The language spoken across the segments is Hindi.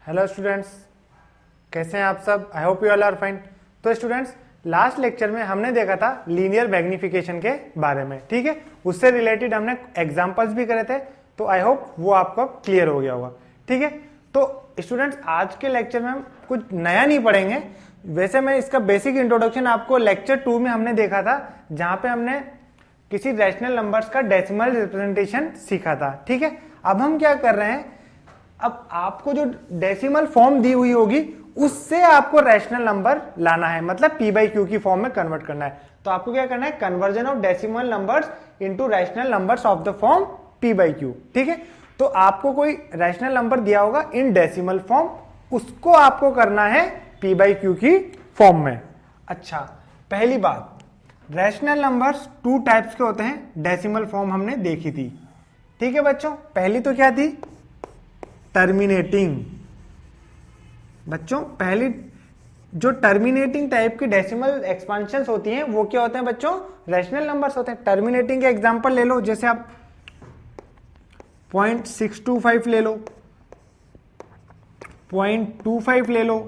हेलो स्टूडेंट्स, कैसे हैं आप सब? I hope you all are fine. तो स्टूडेंट्स, लास्ट लेक्चर में हमने देखा था लीनियर मैग्निफिकेशन के बारे में, ठीक है। उससे रिलेटेड हमने एग्जांपल्स भी करे थे, तो आई होप वो आपको क्लियर हो गया होगा, ठीक है। तो स्टूडेंट्स, आज के लेक्चर में हम कुछ नया नहीं पढ़ेंगे। वैसे मैं इसका बेसिक इंट्रोडक्शन आपको लेक्चर 2 में हमने देखा था, जहां पे हमने किसी रैशनल नंबर्स का डेसिमल रिप्रेजेंटेशन सीखा था, ठीक है। अब हम क्या कर रहे हैं, अब आपको जो डेसिमल फॉर्म दी हुई होगी उससे आपको रैशनल नंबर लाना है, मतलब पी बाई क्यू की फॉर्म में कन्वर्ट करना है। तो आपको क्या करना है, conversion of decimal numbers into rational numbers of the form P by Q, ठीक है। तो आपको कोई रैशनल नंबर दिया होगा इन डेसिमल फॉर्म, उसको आपको करना है पी बाई क्यू की फॉर्म में। अच्छा, पहली बात, रैशनल नंबर्स 2 टाइप्स के होते हैं, डेसिमल फॉर्म हमने देखी थी, ठीक है बच्चों। पहली तो क्या थी, टर्मिनेटिंग। बच्चों, पहली जो टर्मिनेटिंग टाइप की डेसिमल एक्सपांशंस होती हैं वो क्या होते हैं बच्चों, रैशनल नंबर्स होते हैं। टर्मिनेटिंग के एग्जांपल ले लो, जैसे आप 0.625 ले लो, 0.25 ले लो,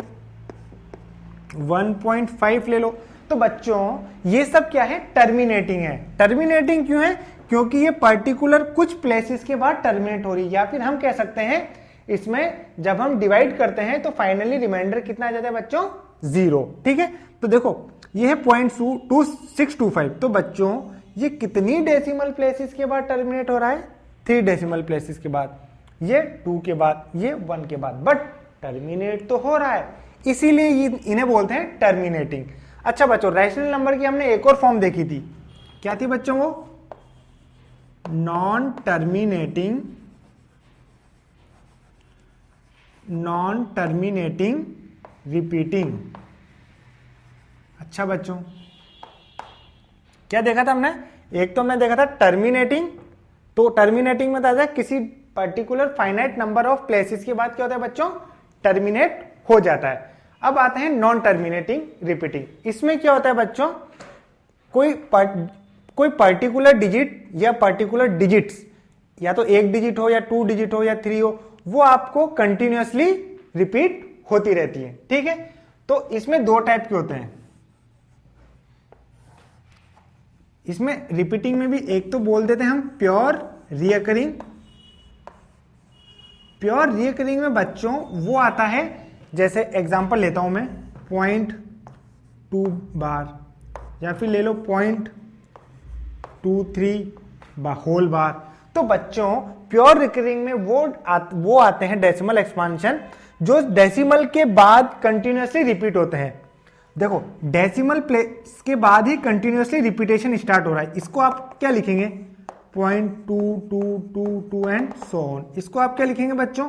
1.5 ले लो। तो बच्चों ये सब क्या है, टर्मिनेटिंग है। टर्मिनेटिंग क्यों है, क्योंकि ये पर्टिकुलर कुछ प्लेसेस के बाद टर्मिनेट हो रही है, या फिर हम कह सकते हैं इसमें जब हम डिवाइड करते हैं तो फाइनली रिमाइंडर कितना आ जाता है बच्चों, 0, ठीक है। तो देखो ये है 0.2625। तो बच्चों ये कितनी डेसिमल प्लेसेस के बाद टर्मिनेट हो रहा है, 3 डेसिमल प्लेसेस के बाद, ये 2 के बाद, ये 1 के बाद, बट टर्मिनेट तो हो रहा है, इसीलिए इन्हें बोलते हैं टर्मिनेटिंग। अच्छा बच्चों, रैशनल नंबर की हमने एक और फॉर्म देखी थी, क्या थी बच्चों वो, नॉन टर्मिनेटिंग रिपीटिंग। अच्छा बच्चों, क्या देखा था हमने, एक तो हमने देखा था टर्मिनेटिंग। तो टर्मिनेटिंग में था किसी particular finite number of places के बाद क्या होता है बच्चों, टर्मिनेट हो जाता है। अब आते हैं नॉन टर्मिनेटिंग रिपीटिंग। इसमें क्या होता है बच्चों, कोई पर्टिकुलर डिजिट या पर्टिकुलर डिजिट्स, या तो 1 डिजिट हो या 2 डिजिट हो या 3 हो, वो आपको कंटिन्यूअसली रिपीट होती रहती है, ठीक है। तो इसमें 2 टाइप के होते हैं। इसमें रिपीटिंग में भी एक तो बोल देते हैं हम प्योर रिकरिंग। प्योर रिकरिंग में बच्चों वो आता है, जैसे एग्जांपल लेता हूं मैं 0.2 बार, या फिर ले लो 0.23 होल बार। तो बच्चों प्योर रिकरिंग में वो आते हैं डेसिमल एक्सपांशन जो डेसिमल के बाद कंटिन्यूअसली रिपीट होते हैं। देखो डेसिमल प्लेस के बाद ही कंटिन्यूअसली रिपीटेशन स्टार्ट हो रहा है, इसको आप क्या लिखेंगे, 0.2222 एंड सो ऑन। इसको आप क्या लिखेंगे बच्चों,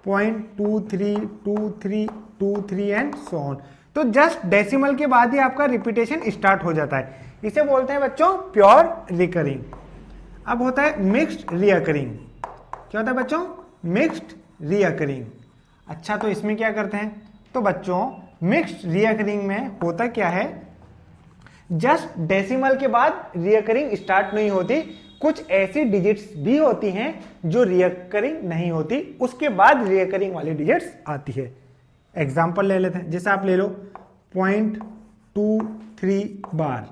0.232323 एंड सो ऑन। तो जस्ट डेसिमल के बाद ही आपका रिपीटेशन स्टार्ट हो जाता है, इसे बोलते हैं बच्चों प्योर रिकरिंग। अब होता है मिक्स्ड रिकरिंग। क्या होता है बच्चों, मिक्स्ड रिकरिंग। अच्छा, तो इसमें क्या करते हैं, तो बच्चों मिक्स्ड रिकरिंग में होता क्या है, जस्ट डेसिमल के बाद रिकरिंग स्टार्ट नहीं होती, कुछ ऐसी डिजिट्स भी होती हैं जो रिकरिंग नहीं होती, उसके बाद रिकरिंग वाली डिजिट्स आती है। एग्जांपल ले लेते हैं, जैसे आप ले लो 0.23 बार।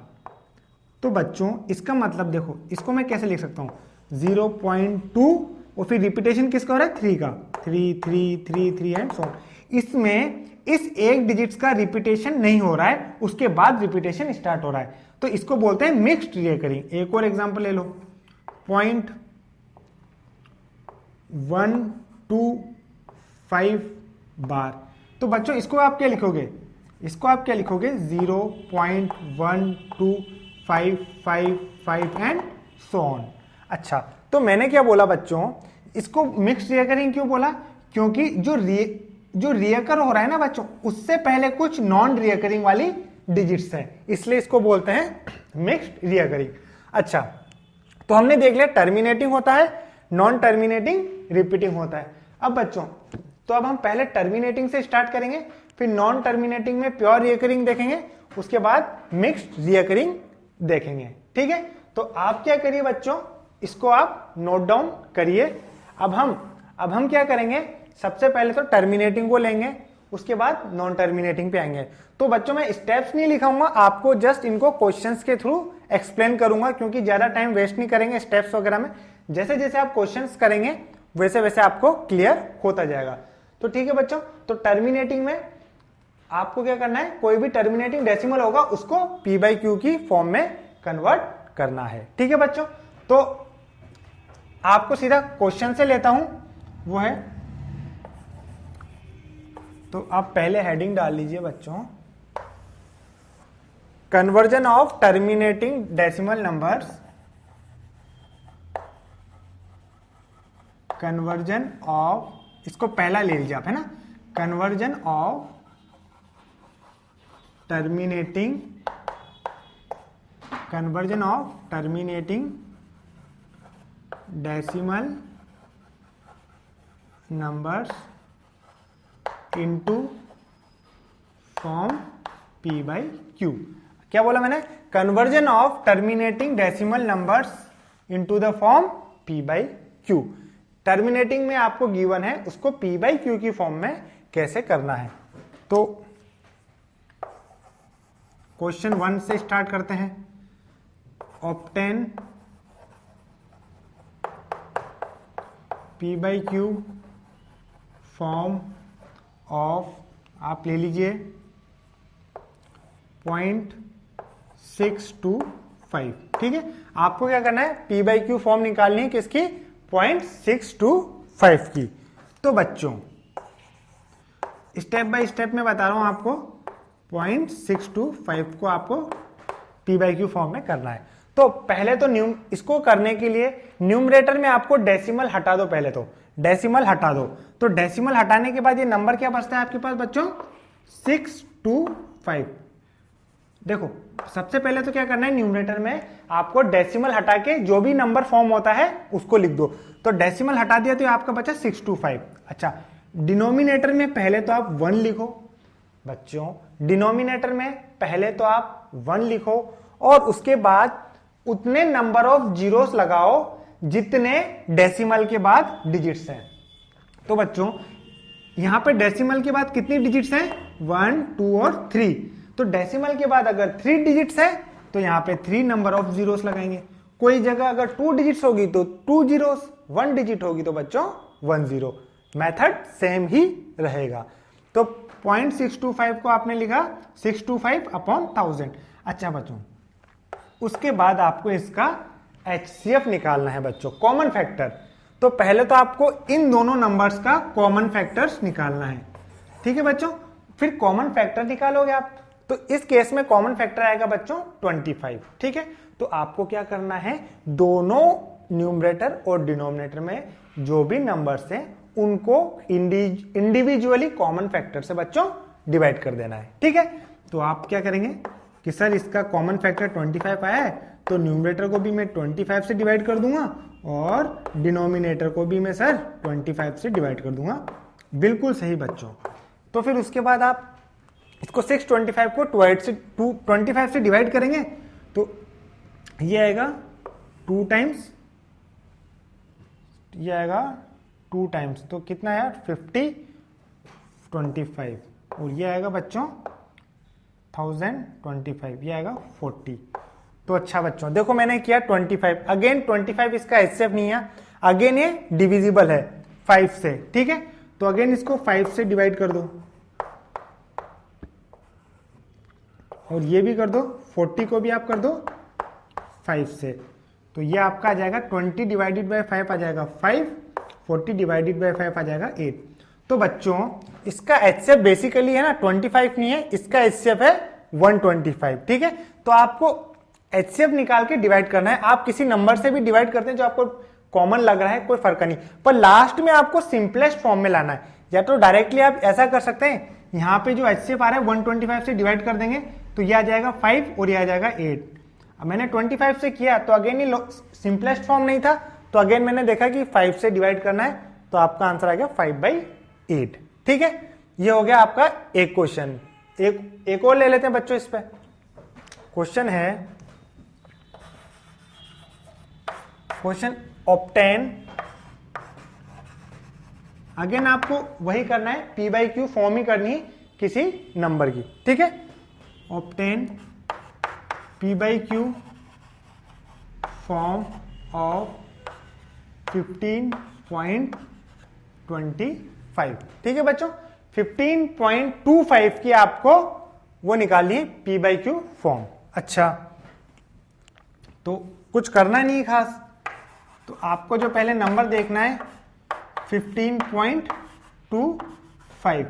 तो बच्चों इसका मतलब देखो, इसको मैं कैसे लिख सकता हूं, 0.2 और फिर रिपीटेशन किसका हो रहा है, 3 का, 3 एंड सो ऑन। इसमें इस एक डिजिट्स का रिपीटेशन नहीं हो रहा है, उसके बाद रिपीटेशन स्टार्ट हो रहा है, तो इसको बोलते हैं मिक्स्ड रिकरिंग। एक और एग्जांपल ले लो 0.125 बार। तो बच्चों इसको आप क्या लिखोगे, इसको आप क्या लिखोगे, 0.12555 एंड सो ऑन। अच्छा, तो मैंने क्या बोला बच्चों, इसको मिक्स्ड रिकरिंग क्यों बोला, क्योंकि जो रियकर हो रहा है ना बच्चों, उससे पहले कुछ नॉन रिकरिंग वाली डिजिट्स हैं, इसलिए इसको बोलते हैं मिक्स्ड रिकरिंग। अच्छा, तो हमने देख लिया टर्मिनेटिंग होता है, नॉन टर्मिनेटिंग रिपीटिंग होता है। अब बच्चों, तो अब हम पहले टर्मिनेटिंग से स्टार्ट करेंगे, फिर नॉन टर्मिनेटिंग में प्योर रिकरिंग देखेंगे, उसके बाद मिक्स्ड रिकरिंग देखेंगे, ठीक है। तो आप क्या करिए बच्चों, इसको आप नोट डाउन करिए। अब हम क्या करेंगे, सबसे पहले तो टर्मिनेटिंग को लेंगे, उसके बाद नॉन टर्मिनेटिंग पे आएंगे। तो बच्चों मैं स्टेप्स नहीं लिखाऊंगा, आपको जस्ट इनको क्वेश्चंस के थ्रू एक्सप्लेन करूंगा, क्योंकि ज्यादा टाइम वेस्ट नहीं करेंगे स्टेप्स वगैरह में। जैसे जैसे आप क्वेश्चंस करेंगे वैसे वैसे आपको क्लियर होता जाएगा। तो ठीक है बच्चों, तो टर्मिनेटिंग में आपको क्या करना है, कोई भी टर्मिनेटिंग डेसिमल होगा उसको p/q की फॉर्म में कन्वर्ट करना है। ठीक है बच्चों, तो आपको सीधा क्वेश्चन से लेता हूं, वो है, तो आप पहले हेडिंग डाल लीजिए बच्चों, conversion of terminating decimal numbers, conversion of, इसको पहला ले लीजिए आप, है ना, conversion of terminating, conversion of terminating decimal numbers into form p/q। क्या बोला मैंने, conversion of terminating decimal numbers into the form p/q। Terminating में आपको गिवन है, उसको p/q की फॉर्म में कैसे करना है। तो क्वेश्चन 1 से स्टार्ट करते हैं। ऑब्टेन p/q फॉर्म ऑफ, आप ले लीजिए 0.625। ठीक है, आपको क्या करना है, p/q फॉर्म निकालनी है किसकी, 0.625 की। तो बच्चों स्टेप बाय स्टेप में बता रहा हूं आपको, 0.625 को आपको p/q फॉर्म में करना है। तो पहले तो इसको करने के लिए न्यूमरेटर में आपको डेसिमल हटा दो, पहले तो डेसिमल हटा दो। तो डेसिमल हटाने के बाद ये नंबर क्या बचता है आपके पास बच्चों, 625। देखो सबसे पहले तो क्या करना है, न्यूमरेटर में आपको डेसिमल हटा के जो भी नंबर फॉर्म होता है उसको लिख दो। तो डेसिमल हटा दिया तो आपका बचा 625। अच्छा, डिनोमिनेटर में पहले तो आप 1 लिखो बच्चों, डिनोमिनेटर में पहले तो आप 1 लिखो और उसके बाद उतने नंबर ऑफ जीरोस लगाओ जितने डेसिमल के बाद डिजिट्स हैं। तो बच्चों यहां पे डेसिमल के बाद कितनी डिजिट्स हैं, 1, 2 और 3। तो डेसिमल के बाद अगर 3 डिजिट्स है तो यहां पे 3 नंबर ऑफ जीरोस लगाएंगे। कोई जगह अगर 2 डिजिट्स होगी तो 2 जीरोस, 1 डिजिट होगी तो बच्चों 1 जीरो। मेथड सेम ही रहेगा। तो 0.625 को आपने लिखा 625/1000। अच्छा बच्चों, उसके बाद आपको इसका HCF निकालना है बच्चों, कॉमन फैक्टर। तो पहले तो आपको इन दोनों नंबर्स का कॉमन फैक्टर्स निकालना है। ठीक है बच्चों, फिर कॉमन फैक्टर निकालोगे आप, तो इस केस में कॉमन फैक्टर आएगा बच्चों 25। ठीक है, तो आपको क्या करना है, दोनों न्यूमरेटर और डिनोमिनेटर में जो भी नंबर्स हैं उनको इंडिविजुअली कॉमन फैक्टर से बच्चों डिवाइड कर देना है। ठीक है, तो आप क्या करेंगे कि सर इसका कॉमन फैक्टर 25 आया है, तो न्यूमरेटर को भी मैं 25 से डिवाइड कर दूंगा और डिनोमिनेटर को भी मैं सर 25 से डिवाइड कर दूंगा। बिल्कुल सही बच्चों। तो फिर उसके बाद आप इसको 625 को 25 से डिवाइड करेंगे तो ये आएगा 2 टाइम्स, ये आएगा 2 टाइम्स, तो कितना है 50, 25 और ये आएगा बच्चों 1025, ये आएगा 40। तो अच्छा बच्चों देखो मैंने किया 25, अगेन 25 इसका HCF नहीं है, अगेन ये डिविजिबल है 5 से। ठीक है, तो अगेन इसको 5 से डिवाइड कर दो और ये भी कर दो, 40 को भी आप कर दो 5 से। तो ये आपका आ जाएगा 20 डिवाइडेड बाय 5 आ जाएगा 5, 40 डिवाइडेड बाय 5 आ जाएगा 8। तो बच्चों इसका HCF बेसिकली है ना 25 नहीं है, इसका HCF है 125। ठीक है, तो आपको HCF निकाल के डिवाइड करना है। आप किसी नंबर से भी डिवाइड करते हैं जो आपको कॉमन लग रहा है, कोई फर्क नहीं, पर लास्ट में आपको सिंपलेस्ट फॉर्म में लाना है। या तो डायरेक्टली आप ऐसा कर सकते हैं, यहाँ पे जो HCF आ रहा है 125 से डिवाइड कर देंगे तो ये आ जाएगा 5 और ये आ जाएगा 8। अब मैंने 25 से किया तो अगेन ये सिंपलेस्ट फॉर्म नहीं था, तो अगेन मैंने देखा कि 5 से डिवाइड करना है, तो आपका आंसर आ गया 5/8। ठीक है, ये हो गया आपका एक क्वेश्चन। एक और ले लेते हैं बच्चों। इस पे क्वेश्चन है, क्वेश्चन ऑब्टेन अगेन आपको वही करना है, पी बाई क्यू फॉर्म ही करनी है किसी नंबर की, ठीक है। Obtain P by Q form of 15.25, ठीक है बच्चों। 15.25 की आपको वो निकालनी है पी बाई क्यू फॉर्म। अच्छा, तो कुछ करना नहीं खास, तो आपको जो पहले नंबर देखना है 15.25।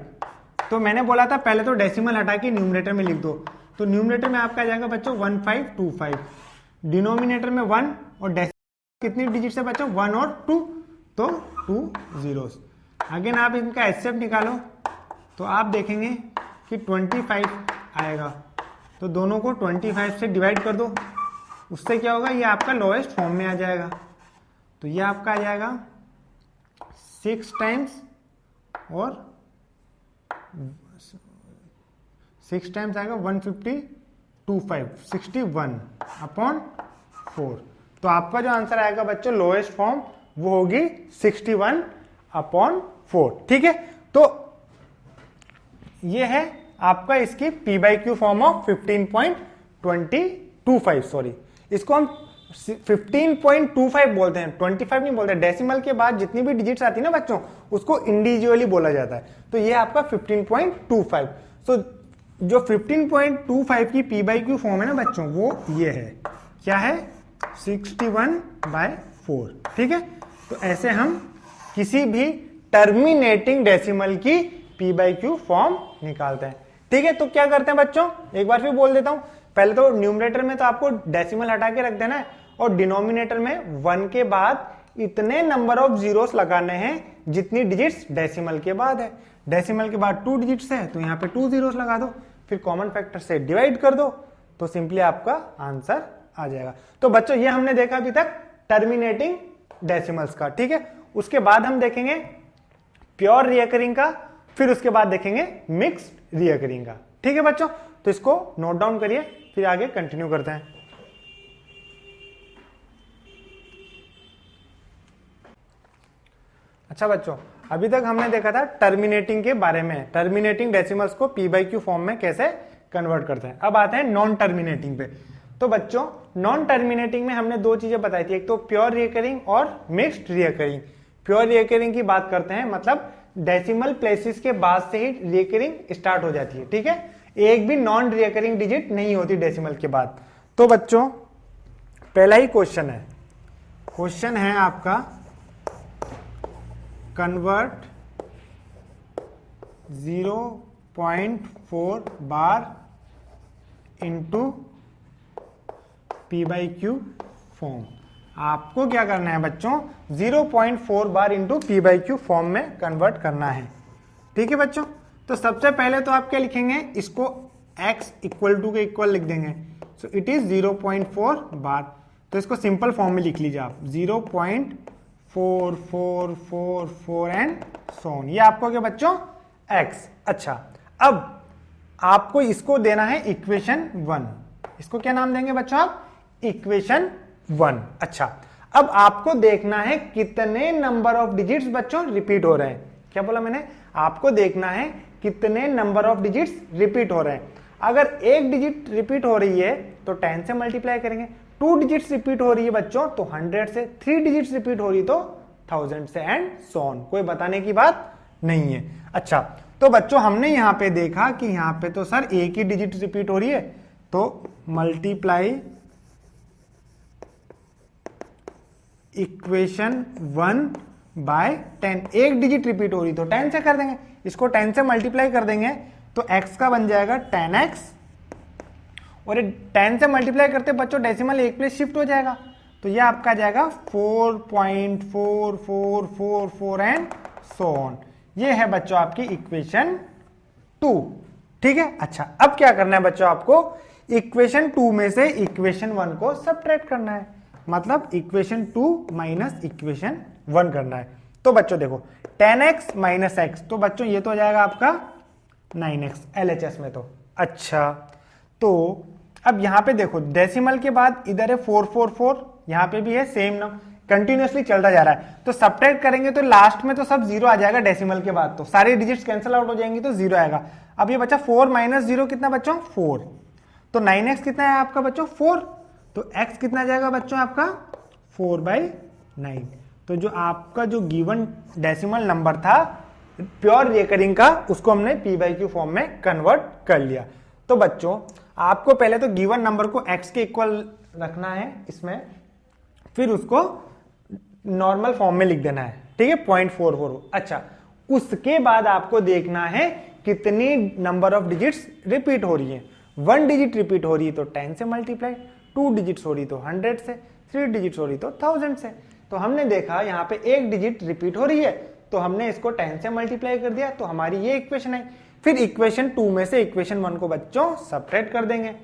तो मैंने बोला था पहले तो डेसिमल हटा के न्यूमरेटर में लिख दो, तो न्यूमरेटर में आपका जाएगा बच्चों 1525, डिनोमिनेटर में 1 और डेसिमल कितनी डिजिट से बच्चों 1 और 2, तो 2 zeros। अगेन आप इनका एचसीएफ निकालो तो आप देखेंगे कि 25 आएगा, तो दोनों को 25 से डिवाइड कर दो, उससे क्या होगा, ये आपका लोएस्ट फॉर्म में आ जाएगा। तो ये आपका आ जाएगा 6 टाइम्स और 6 टाइम्स आएगा 152.5 61/4। तो आपका जो आंसर आएगा बच्चों लोएस्ट फॉर्म वो होगी 61/4, ठीक है। तो ये है आपका इसकी P by Q form of 15.25, sorry इसको हम 15.25 बोलते हैं, 25 नहीं बोलते। डेसिमल के बाद जितनी भी डिजिट्स आती है ना बच्चों, उसको इंडिविजुअली बोला जाता है। तो ये आपका 15.25। सो जो 15.25 की पी बाई क्यू फॉर्म है ना बच्चों, वो ये है, क्या है 61/4, ठीक है। तो ऐसे हम किसी भी टर्मिनेटिंग डेसिमल की पी बाई क्यू फॉर्म निकालते हैं, ठीक है। तो क्या करते हैं बच्चों, एक बार फिर बोल देता हूं। पहले तो न्यूमरेटर में तो आपको डेसिमल हटा के रख देना है, और डिनोमिनेटर में 1 के बाद इतने नंबर ऑफ जीरोस लगाने हैं जितनी डिजिट्स डेसिमल के बाद है। डेसिमल के बाद 2 डिजिट्स है तो यहाँ पे 2 जीरोस लगा दो, फिर कॉमन फैक्टर से डिवाइड कर दो, तो सिंपली आपका आंसर आ जाएगा। तो बच्चों ये हमने देखा अभी तक टर्मिनेटिंग डेसिमल्स का, ठीक है। उसके बाद हम देखेंगे प्योर रिकरिंग का, फिर उसके बाद देखेंगे मिक्स्ड रिकरिंग का, ठीक है बच्चों। तो इसको नोट डाउन करिए, फिर आगे कंटिन्यू करते हैं। अच्छा बच्चों, अभी तक हमने देखा था टर्मिनेटिंग के बारे में, टर्मिनेटिंग डेसिमल्स को पी बाई क्यू फॉर्म में कैसे कन्वर्ट करते हैं। अब आते हैं नॉन टर्मिनेटिंग पे। तो बच्चों नॉन टर्मिनेटिंग में हमने 2 चीजें बताई थी, एक तो प्योर रिकरिंग और मिक्स्ड रिकरिंग। प्योर रिकरिंग की बात करते हैं, मतलब डेसिमल प्लेसेस के बाद से ही रिकरिंग स्टार्ट हो जाती है, ठीक है। एक भी नॉन रिकरिंग डिजिट नहीं होती डेसिमल के बाद। तो बच्चों पहला ही क्वेश्चन है आपका convert 0.4 bar into P by Q form. आपको क्या करना है बच्चों, 0.4 bar into P by Q form में कन्वर्ट करना है, ठीक है बच्चों। तो सबसे पहले तो आप क्या लिखेंगे, इसको x इक्वल टू के इक्वल लिख देंगे। सो इट इज 0.4 बार। तो इसको सिंपल फॉर्म में लिख लीजिए आप, 0.4444 एंड सो ऑन। ये आपको क्या बच्चों x। अच्छा, अब आपको इसको देना है इक्वेशन 1। इसको क्या नाम देंगे बच्चों आप, इक्वेशन 1। अच्छा, अब आपको देखना है कितने नंबर ऑफ डिजिट्स बच्चों रिपीट हो रहे हैं। क्या बोला मैंने, आपको देखना है कितने नंबर ऑफ डिजिट्स रिपीट हो रहे हैं। अगर एक डिजिट रिपीट हो रही है तो 10 से मल्टीप्लाई करेंगे, 2 डिजिट्स रिपीट हो रही है बच्चों तो 100 से, 3 डिजिट्स रिपीट हो रही तो 1000 से एंड सो ऑन। कोई बताने की बात नहीं है। अच्छा, तो बच्चों हमने यहां पे देखा कि यहां पे तो सर एक ही डिजिट रिपीट हो रही है, तो मल्टीप्लाई इक्वेशन 1 बाय 10। एक डिजिट रिपीट हो रही तो 10 से कर देंगे, इसको 10 से मल्टीप्लाई कर देंगे तो x का बन जाएगा 10x, और 10 से मल्टीप्लाई करते बच्चों डेसिमल एक प्लेस शिफ्ट हो जाएगा, तो ये आपका जाएगा 4.4444 एंड सो ऑन। ये है बच्चों आपकी इक्वेशन 2, ठीक है। अच्छा, अब क्या करना है बच्चों, आपको इक्वेशन 2 में से इक्वेशन 1 को सबट्रैक्ट करना है, मतलब इक्वेशन 2 माइनस इक्वेशन 1 करना है। तो बच्चों देखो 10x माइनस x, तो बच्चों ये तो हो जाएगा आपका 9x LHS में तो। अच्छा, तो अब यहां पे देखो डेसिमल के बाद इधर है 444, यहां पे भी है सेम कंटिन्यूअसली चलता जा रहा है। तो सब्ट्रैक्ट करेंगे तो लास्ट में तो सब जीरो आ जाएगा डेसिमल के बाद, तो सारे डिजिट्स कैंसिल आउट हो जाएंगी तो जीरो आएगा। अब ये बचा 4 माइनस 0 कितना बच्चों 4, तो 9x कितना है आपका बच्चों 4, तो x कितना जाएगा बच्चों आपका 4/9। तो जो आपका जो गिवन डेसिमल नंबर था प्योर रिकरिंग का, उसको हमने p/q फॉर्म में कन्वर्ट कर लिया। तो बच्चों आपको पहले तो गिवन नंबर को x के इक्वल रखना है इसमें, फिर उसको नॉर्मल फॉर्म में लिख देना है, ठीक है 0.44। अच्छा, उसके बाद आपको देखना है कितनी नंबर ऑफ डिजिट्स रिपीट हो रही है। 1 डिजिट रिपीट हो रही है तो 10 से मल्टीप्लाई, 2 डिजिट्स हो रही तो 100 से, 3 डिजिट्स हो रही तो 1000 से। तो हमने देखा यहाँ पे एक डिजिट रिपीट हो रही है तो हमने इसको 10 से मल्टीप्लाई कर दिया, तो हमारी ये इक्वेशन है। फिर इक्वेशन 2 में से इक्वेशन 1 को बच्चों सब्ट्रैक्ट कर देंगे,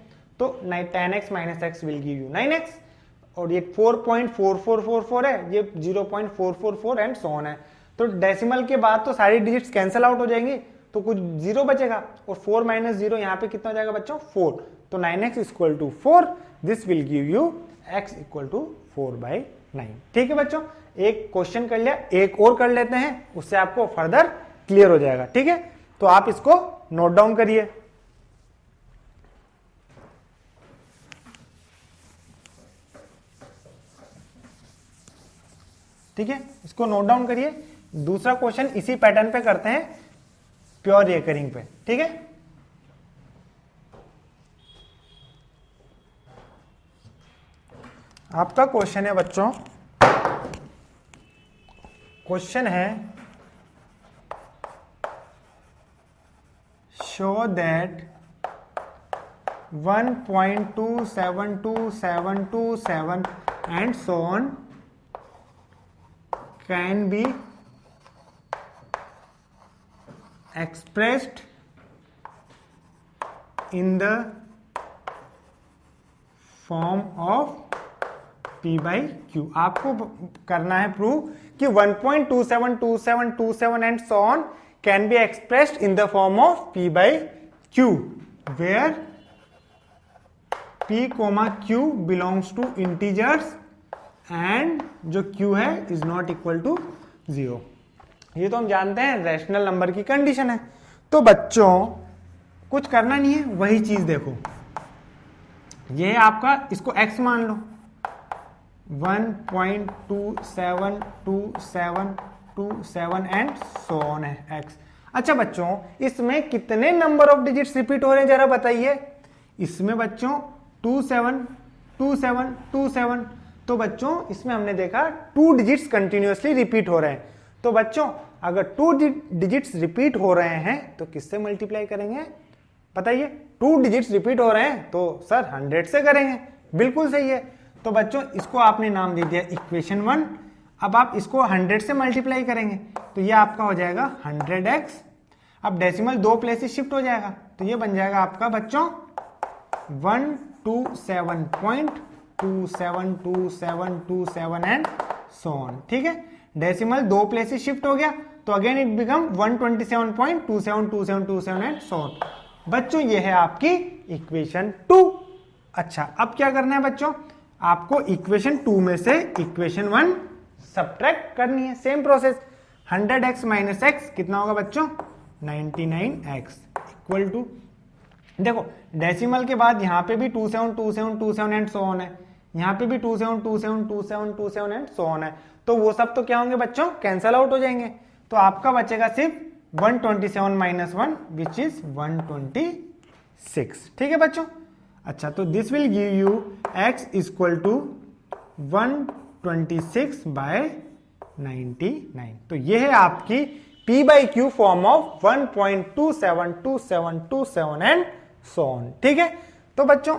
तो 10x minus x will give you 9x, और ये 4.4444 है, ये 0.444 एंड सो ऑन है। तो डेसिमल के बाद तो सारी डिजिट्स कैंसिल आउट हो जाएंगी, तो कुछ जीरो बचेगा, और 4 माइनस 0 यहाँ पे कितना हो जाएगा बच्चों 4, तो 9x equal to 4, this will give you x equal to 4/9। ठीक है बच्चों, एक क्वेश्चन कर लिया, एक और कर लेते हैं, उससे आपको फर्दर क्लियर हो जाएगा। ठीक है, तो आप इसको नोट डाउन करिए। ठीक है, इसको नोट डाउन करिए। दूसरा क्वेश्चन इसी पैटर्न पे करते हैं, प्योर रिकरिंग पे। ठीक है, आपका क्वेश्चन है बच्चों, क्वेश्चन है show that 1.2727727 and so on can be expressed in the form of p/q। आपको करना है प्रूव कि 1.272727 and so on can be expressed in the form of p/q where p, q belongs to integers and जो q है इज नॉट इक्वल टू 0। ये तो हम जानते हैं रैशनल नंबर की कंडीशन है। तो बच्चों कुछ करना नहीं है, वही चीज देखो, ये आपका इसको x मान लो, 1.2727727 एंड सो ऑन है x। अच्छा बच्चों, इसमें कितने नंबर ऑफ डिजिट्स रिपीट हो रहे हैं जरा बताइए। इसमें बच्चों 272727, तो बच्चों इसमें हमने देखा 2 डिजिट्स कंटिन्यूअसली रिपीट हो रहे हैं। तो बच्चों अगर 2 डिजिट्स रिपीट हो रहे हैं तो किससे मल्टीप्लाई करेंगे बताइए। 2 डिजिट्स रिपीट हो रहे हैं तो सर 100 से करेंगे, बिल्कुल सही है। तो बच्चों इसको आपने नाम दे दिया इक्वेशन 1। अब आप इसको 100 से मल्टीप्लाई करेंगे तो ये आपका हो जाएगा 100x। अब डेसिमल 2 प्लेसेस शिफ्ट हो जाएगा, तो ये बन जाएगा आपका बच्चों 127.272727 एंड सो ऑन। ठीक है, डेसिमल 2 प्लेसेस शिफ्ट हो गया तो again it become 127.272727 and so on. बच्चों ये है आपकी इक्वेशन 2। अच्छा, अब क्या करना है बच्चों, आपको इक्वेशन 2 में से इक्वेशन 1 सब्ट्रैक्ट करनी है। Same process, 100x minus x कितना होगा बच्चों 99x इक्वल टू, देखो डेसिमल के बाद यहां पे भी 272727 एंड सो ऑन है, यहां पे भी 27272727 एंड सो ऑन है, तो वो सब तो क्या होंगे बच्चों कैंसल आउट हो जाएंगे। तो आपका बचेगा सिर्फ 127 माइनस 1 विच इज 126। ठीक है बच्चों। अच्छा, तो this will give you x equal to 126/99। तो ये है आपकी p/q form of 1.272727 and so on. ठीक है, तो बच्चों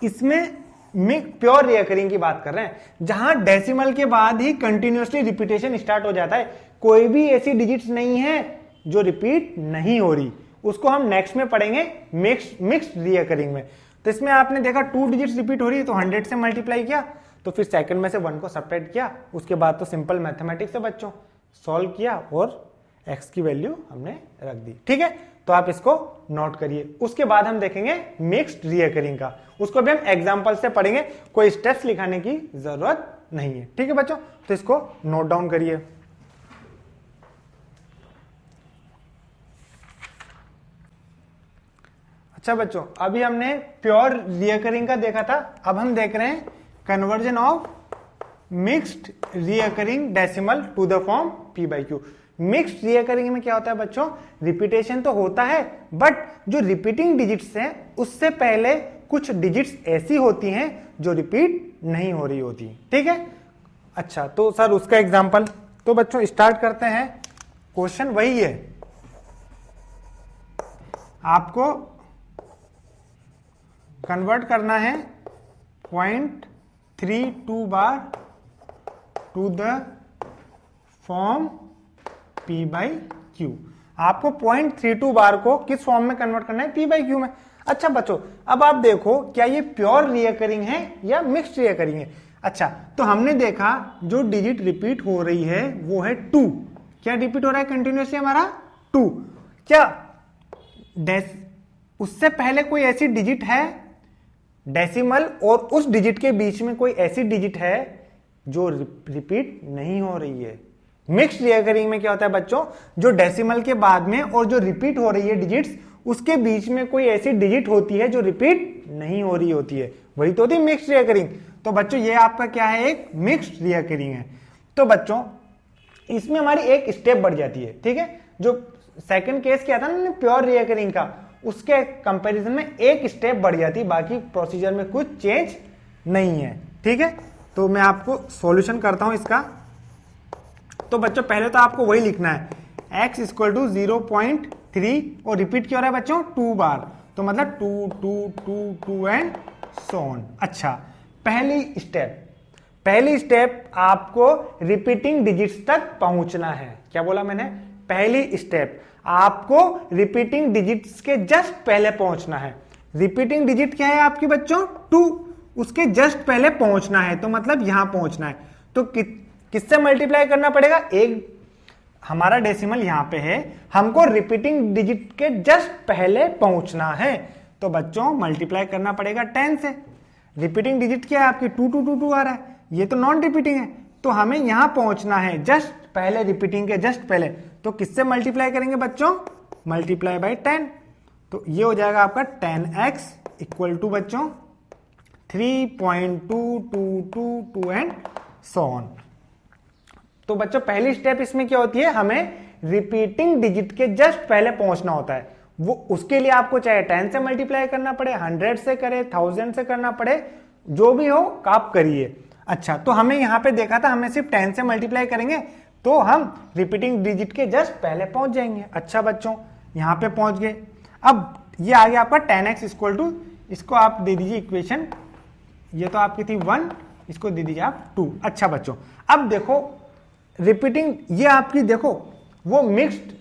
इसमें प्योर रिकरिंग की बात कर रहे हैं, जहां डेसिमल के बाद ही कंटिन्यूअसली रिपीटेशन स्टार्ट हो जाता है। कोई भी ऐसी डिजिट्स नहीं है जो रिपीट नहीं हो रही, उसको हम नेक्स्ट में पढ़ेंगे मिक्स्ड रिकरिंग में। तो इसमें आपने देखा 2 डिजिट्स रिपीट हो रही है तो 100 से मल्टीप्लाई किया, तो फिर सेकंड में से 1 को सब्ट्रैक्ट किया, उसके बाद तो सिंपल मैथमेटिक्स से बच्चों सॉल्व किया और x की वैल्यू हमने रख दी। ठीक है, तो आप इसको नोट करिए। उसके बाद हम देखेंगे मिक्स्ड रिकरिंग का, उसको भी हम एग्जांपल से पढ़ेंगे, कोई स्टेप्स लिखाने की जरूरत नहीं है। ठीक है बच्चों, तो इसको नोट डाउन करिए। अच्छा बच्चों, अभी हमने प्योर रिकरिंग का देखा था, अब हम देख रहे हैं conversion of mixed recurring decimal to the form p by Q. Mixed recurring में क्या होता है बच्चों, रिपीटेशन तो होता है, बट जो रिपीटिंग डिजिट्स हैं उससे पहले कुछ डिजिट्स ऐसी होती हैं जो रिपीट नहीं हो रही होती। ठीक है, अच्छा तो सर उसका एग्जांपल, तो बच्चों स्टार्ट करते हैं। क्वेश्चन वही है, आपको कन्वर्ट करना है 0.32 bar to the form p by Q. आपको 0.32 बार को किस फॉर्म में कन्वर्ट करना है, p बाई क्यू में। अच्छा बच्चों, अब आप देखो क्या ये प्योर रिकरिंग है या मिक्स्ड रिकरिंग है। अच्छा, तो हमने देखा जो डिजिट रिपीट हो रही है वो है 2। क्या रिपीट हो रहा है कंटिन्यूसली हमारा 2। क्या उससे पहले कोई ऐसी डिजिट है डेसिमल और उस डिजिट के बीच में कोई ऐसी डिजिट है जो रिपीट नहीं हो रही है। मिक्स्ड रिकरिंग में क्या होता है बच्चों, जो डेसिमल के बाद में और जो रिपीट हो रही है डिजिट्स उसके बीच में कोई ऐसी डिजिट होती है जो रिपीट नहीं हो रही होती है, वही तो होती है मिक्स्ड रिकरिंग। तो बच्चों ये आपका क्या है, एक मिक्स्ड रिकरिंग है। तो बच्चों इसमें हमारी एक स्टेप बढ़ जाती है। ठीक है, जो सेकंड केस क्या था ना प्योर रिकरिंग का, उसके कंपैरिजन में एक स्टेप बढ़ जाती है, बाकी प्रोसीजर में कुछ चेंज नहीं है। ठीक है, तो मैं आपको सॉल्यूशन करता हूं इसका। तो बच्चों पहले तो आपको वही लिखना है, x इक्वल टू 0.3 और रिपीट क्या हो रहा है बच्चों 2 बार, तो मतलब 2 2 2 2 एंड सो ऑन। अच्छा, पहली स्टेप आपको रिपीटिंग डिजिट्स तक पहुंचना है। क्या बोला मैंने, पहली स्टेप आपको रिपीटिंग डिजिट्स के जस्ट पहले पहुंचना है। रिपीटिंग डिजिट क्या है आपकी बच्चों 2, उसके जस्ट पहले पहुंचना है, तो मतलब यहां पहुंचना है। तो किससे मल्टीप्लाई करना पड़ेगा, एक हमारा डेसिमल यहां पे है, हमको रिपीटिंग डिजिट के जस्ट पहले पहुंचना है, तो बच्चों मल्टीप्लाई करना पड़ेगा 10 से। रिपीटिंग डिजिट क्या है आपकी 2 2 2 2 आ रहा है, ये तो नॉन रिपीटिंग है, तो हमें यहां पहुंचना है जस्ट पहले, रिपीटिंग के जस्ट पहले। तो किससे मल्टीप्लाई करेंगे बच्चों, मल्टीप्लाई बाय 10, तो ये हो जाएगा आपका 10x इक्वल टू बच्चों 3.2222 एंड सो ऑन। तो बच्चों पहली स्टेप इसमें क्या होती है, हमें रिपीटिंग डिजिट के जस्ट पहले पहुंचना होता है। वो उसके लिए आपको चाहे 10 से मल्टीप्लाई करना पड़े, 100 से करे, 1000 से करना पड़े, जो भी हो आप करिए। अच्छा, तो हमें यहां पे देखा था हमें सिर्फ 10 से मल्टीप्लाई करेंगे तो हम रिपीटिंग डिजिट के जस्ट पहले पहुंच जाएंगे। अच्छा बच्चों, यहां पे पहुंच गए। अब ये आ गया आपका 10x इक्वल टू, इसको आप दे दीजिए इक्वेशन, ये तो आपकी थी 1, इसको दे दीजिए आप 2। अच्छा बच्चों, अब देखो रिपीटिंग, ये आपकी देखो वो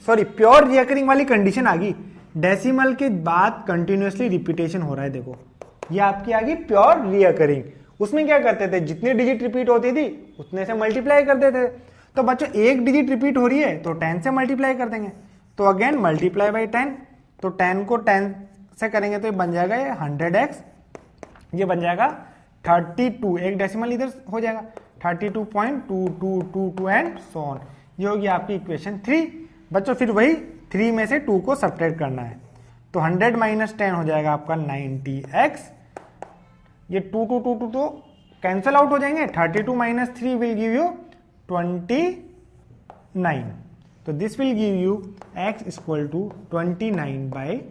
प्योर रिकरिंग वाली कंडीशन आ गई, डेसिमल के बाद कंटिन्यूअसली रिपीटेशन हो रहा है। देखो ये आपकी आ गई प्योर रिकरिंग। उसमें क्या करते थे, जितनी डिजिट रिपीट होती थी उतने से मल्टीप्लाई कर देते थे। तो बच्चों एक डिजिट रिपीट हो रही है तो 10 से मल्टीप्लाई कर देंगे, तो अगेन मल्टीप्लाई बाय 10, तो 10 को 10 से करेंगे तो ये बन जाएगा ये 100x, ये बन जाएगा 32, एक डेसिमल इधर हो जाएगा 32.2222 एंड सो ऑन। ये होगी आपकी इक्वेशन 3। बच्चों फिर वही 3 में से 2 को सब्ट्रैक्ट करना है, तो 100 माइनस 10 हो जाएगा आपका 90x, ये 2 2 2 2 तो कैंसल आउट हो जाएंगे, 32 माइनस 3 विल गिव यू 29, तो this will give you x equal to 29/90।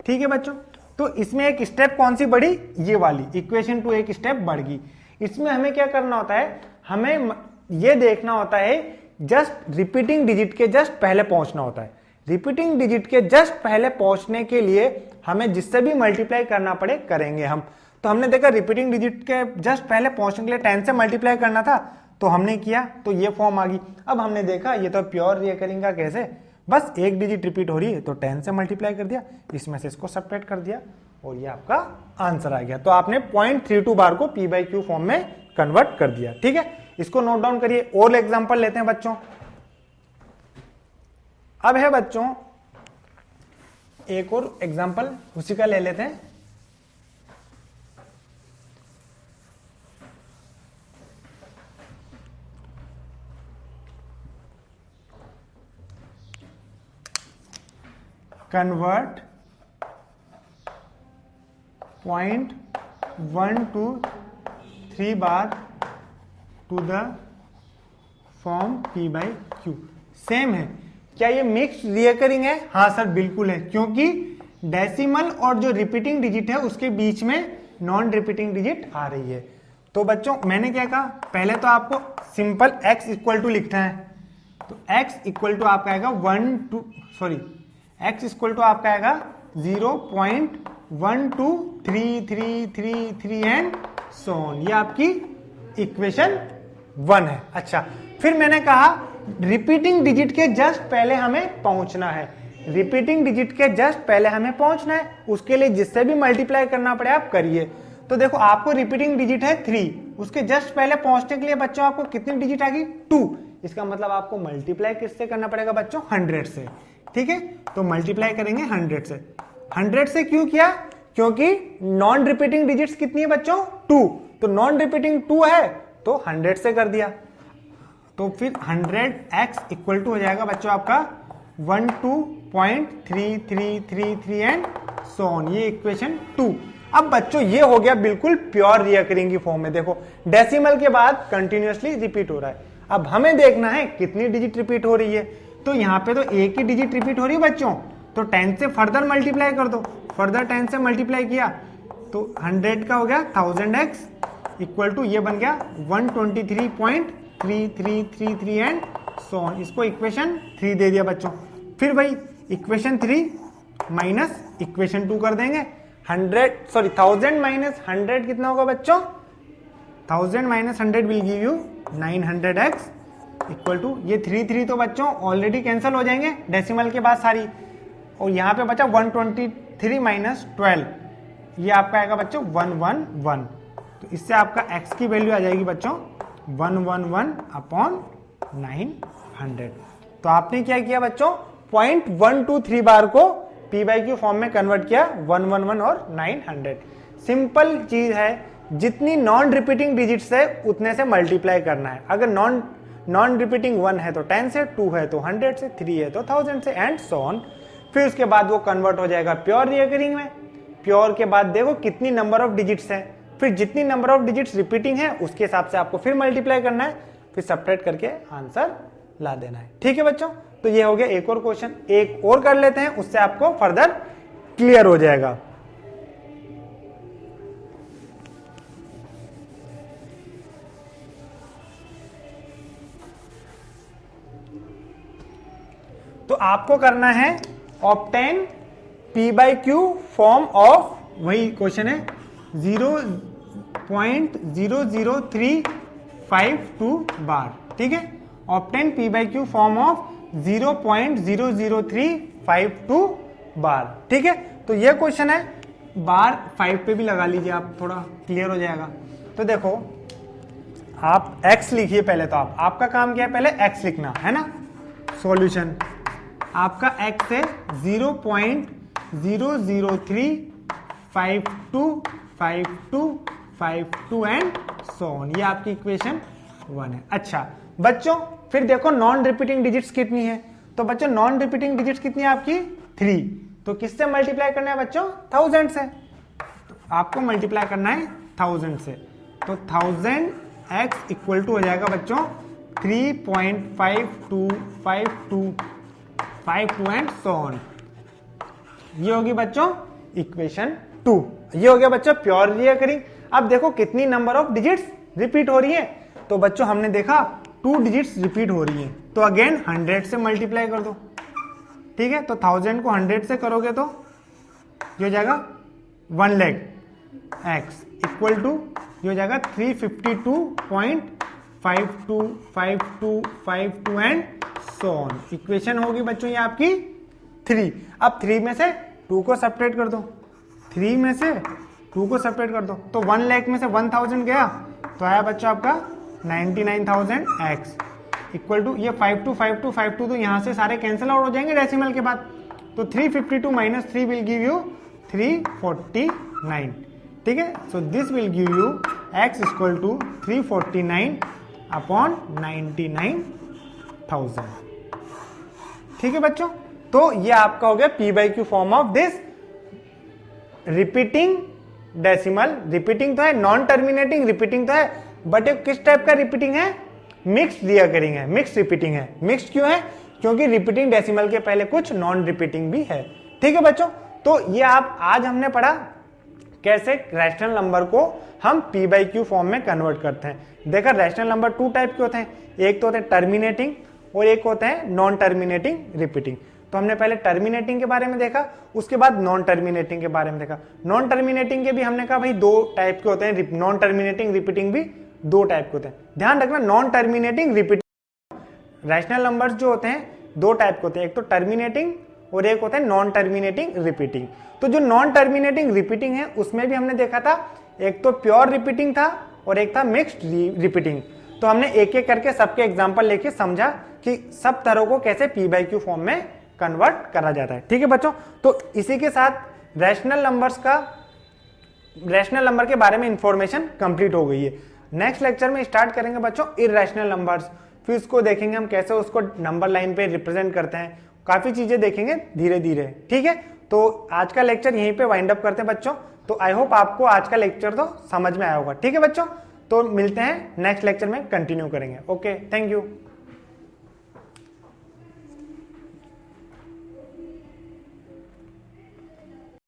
ठीक है बच्चों, तो इसमें एक स्टेप कौन सी बढ़ी, ये वाली इक्वेशन 2 एक स्टेप बढ़ गई। इसमें हमें क्या करना होता है, हमें ये देखना होता है जस्ट रिपीटिंग डिजिट के जस्ट पहले पहुंचना होता है। रिपीटिंग डिजिट के जस्ट पहले पहुंचने के लिए हमें जिससे भी मल्टीप्लाई करना पड़े करेंगे हम। तो हमने देखा रिपीटिंग डिजिट के जस्ट पहले पहुंचने के लिए 10 से मल्टीप्लाई करना था, तो हमने किया, तो ये फॉर्म आ गई। अब हमने देखा ये तो प्योर रिकरिंग का कैसे, बस एक डिजिट रिपीट हो रही है तो 10 से मल्टीप्लाई कर दिया, इसमें से इसको सब्ट्रैक्ट कर दिया और ये आपका आंसर आ गया। तो आपने 0.32 बार को p बाई क्यू फॉर्म में कन्वर्ट कर दिया। ठीक है, इसको नोट डाउन करिए। और एग्जांपल लेते हैं बच्चों। अब है बच्चों एक और एग्जांपल उसी का ले लेते हैं। Convert 0.123 bar to the form P by Q। Same है। क्या ये मिक्स रिकरिंग है? हाँ सर बिल्कुल है, क्योंकि डेसिमल और जो रिपीटिंग डिजिट है उसके बीच में नॉन रिपीटिंग डिजिट आ रही है। तो बच्चों मैंने क्या कहा, पहले तो आपको सिंपल x इक्वल टू लिखना है। तो x इक्वल टू आपका आएगा x इक्वल टू आपका आएगा 0.12333 एंड सो ऑन। ये आपकी इक्वेशन 1 है। अच्छा, फिर मैंने कहा रिपीटिंग डिजिट के जस्ट पहले हमें पहुंचना है। रिपीटिंग डिजिट के जस्ट पहले हमें पहुंचना है, उसके लिए जिससे भी मल्टीप्लाई करना पड़े आप करिए। तो देखो आपको रिपीटिंग डिजिट है 3, उसके जस्ट पहले पहुंचने के लिए बच्चों आपको कितनी डिजिट आ गई 2। इसका मतलब आपको मल्टीप्लाई किससे करना पड़ेगा बच्चों 100 से। ठीक है, तो मल्टीप्लाई करेंगे 100 से। 100 से क्यों किया? क्योंकि नॉन रिपीटिंग डिजिट्स कितनी है बच्चों 2, तो नॉन रिपीटिंग 2 है तो 100 से कर दिया। तो फिर 100x इक्वल टू हो जाएगा बच्चों आपका 12.3333 एंड सो ऑन। ये इक्वेशन 2। अब बच्चों ये हो गया बिल्कुल प्योर रिकरिंग की फॉर्म में। देखो डेसिमल के बाद कंटिन्यूअसली रिपीट हो रहा है। अब हमें देखना है कितनी डिजिट रिपीट हो रही है। तो यहाँ पे तो एक ही डिजिट रिपीट हो रही है बच्चों, तो 10 से फर्दर मल्टीप्लाई कर दो। फर्दर 10 से मल्टीप्लाई किया तो 100 का हो गया 1000x इक्वल टू ये बन गया 123.3333 एंड सो ऑन। इसको इक्वेशन 3 दे दिया बच्चों। फिर भाई इक्वेशन 3 माइनस इक्वेशन 2 कर देंगे। 1000 माइनस 100 कितना होगा बच्चों? 1000 minus 100 will give you 900x equal to ये 3 तो बच्चों ऑलरेडी कैंसिल हो जाएंगे डेसिमल के बाद सारी, और यहाँ पे बचा 123 माइनस 12, ये आपका आएगा बच्चों 111। तो इससे आपका x की वैल्यू आ जाएगी बच्चों 111 अपॉन 900। तो आपने क्या किया बच्चों 0.123 बार को P बाई Q फॉर्म में कन्वर्ट किया 111 और 900। सिंपल चीज है, जितनी नॉन रिपीटिंग डिजिट्स है उतने से मल्टीप्लाई करना है। अगर नॉन रिपीटिंग 1 है तो 10 से, 2 है तो 100 से, 3 है तो 1000 से एंड सो ऑन। फिर उसके बाद वो कन्वर्ट हो जाएगा प्योर रिकरिंग में। प्योर के बाद देखो कितनी नंबर ऑफ डिजिट्स है, फिर जितनी नंबर ऑफ डिजिट्स रिपीटिंग है उसके हिसाब से आपको फिर मल्टीप्लाई करना है, फिर सब्ट्रैक्ट करके आंसर ला देना है। ठीक है बच्चों, तो ये हो गया एक और क्वेश्चन। एक और कर लेते हैं, उससे आपको फर्दर क्लियर हो जाएगा। तो आपको करना है obtain P by Q form of, वही क्वेश्चन है 0.00352 बार। ठीक है, obtain P by Q form of 0.00352 बार। ठीक है, तो ये क्वेश्चन है, बार 5 पे भी लगा लीजिए आप, थोड़ा क्लियर हो जाएगा। तो देखो आप x लिखिए पहले, तो आपका काम क्या है पहले x लिखना है ना। सॉल्यूशन आपका x है 0.003525252 एंड सो ऑन। ये आपकी इक्वेशन 1 है। अच्छा बच्चों, फिर देखो नॉन रिपीटिंग डिजिट्स कितनी है। तो बच्चों नॉन रिपीटिंग डिजिट्स कितनी है आपकी 3। तो किससे मल्टीप्लाई करना है बच्चों 1000 से। तो आपको मल्टीप्लाई करना है 1000 से। तो 1000x इक्वल टू हो जाएगा बच्चों 3.525252 एंड सो ऑन। ये होगी बच्चों इक्वेशन 2। ये हो गया बच्चों प्योर रिकरिंग। अब देखो कितनी नंबर ऑफ डिजिट्स रिपीट हो रही है। तो बच्चों हमने देखा 2 डिजिट्स रिपीट हो रही है, तो अगेन 100 से मल्टीप्लाई कर दो। ठीक है, तो 1000 को 100 से करोगे तो ये हो जाएगा 1 लाख x इक्वल टू ये हो जाएगा 352.525252 एंड सो ऑन। इक्वेशन होगी बच्चों ये आपकी 3। अब 3 में से 2 को सब्ट्रैक्ट कर दो, 3 में से 2 को सब्ट्रैक्ट कर दो, तो 1 लाख में से 1000 गया तो आया बच्चों आपका 99,000x इक्वल टू ये 525252, तो यहाँ से सारे कैंसिल आउट हो जाएंगे डेसिमल के बाद। तो 352 माइनस 3 विल गिव यू 349। ठीक है, so this will give you x equal to 349 upon 99,000। ठीक है बच्चों, तो ये आपका हो गया P by Q form of this repeating decimal. Repeating तो है, नॉन टर्मिनेटिंग रिपीटिंग तो है, बट ये किस टाइप का रिपीटिंग है? मिक्स्ड रिकरिंग है, मिक्स्ड रिपीटिंग है। मिक्स्ड क्यों है? क्योंकि रिपीटिंग डेसिमल के पहले कुछ नॉन रिपीटिंग भी है। ठीक है बच्चों, तो ये आज हमने पढ़ा कैसे रैशनल नंबर को हम पी बाई क्यू फॉर्म में कन्वर्ट करते हैं। देखा, रैशनल नंबर 2 टाइप के होते हैं, एक तो होते हैं टर्मिनेटिंग और एक होते हैं नॉन टर्मिनेटिंग रिपीटिंग। तो हमने पहले टर्मिनेटिंग के बारे में देखा, उसके बाद नॉन टर्मिनेटिंग के बारे में देखा। नॉन टर्मिनेटिंग के भी हमने कहा भाई 2 टाइप के होते हैं, नॉन टर्मिनेटिंग रिपीटिंग भी 2 टाइप के होते हैं। ध्यान रखना, non terminating repeating rational numbers जो होते हैं 2 टाइप के होते हैं, एक तो टर्मिनेटिंग और एक होता है नॉन टर्मिनेटिंग रिपीटिंग। तो जो नॉन टर्मिनेटिंग रिपीटिंग है उसमें भी हमने देखा था, एक तो प्योर रिपीटिंग था और एक था मिक्स्ड रिपीटिंग। तो हमने एक एक करके सबके एग्जांपल लेके समझा कि सब तरह को कैसे पी बाई क्यू फॉर्म में कन्वर्ट करा जाता है। ठीक है बच्चों, तो इसी के साथ रैशनल नंबर के बारे में इंफॉर्मेशन कंप्लीट हो गई है। नेक्स्ट लेक्चर में स्टार्ट करेंगे बच्चों इर्रेशनल नंबर्स, फिर उसको देखेंगे हम कैसे उसको नंबर लाइन पे रिप्रेजेंट करते हैं, काफी चीजें देखेंगे धीरे धीरे। ठीक है, तो आज का लेक्चर यहीं पे वाइंड अप करते हैं बच्चों। तो आई होप आपको आज का लेक्चर तो समझ में आया होगा। ठीक है बच्चों, तो मिलते हैं नेक्स्ट लेक्चर में, कंटिन्यू करेंगे। Okay, thank you.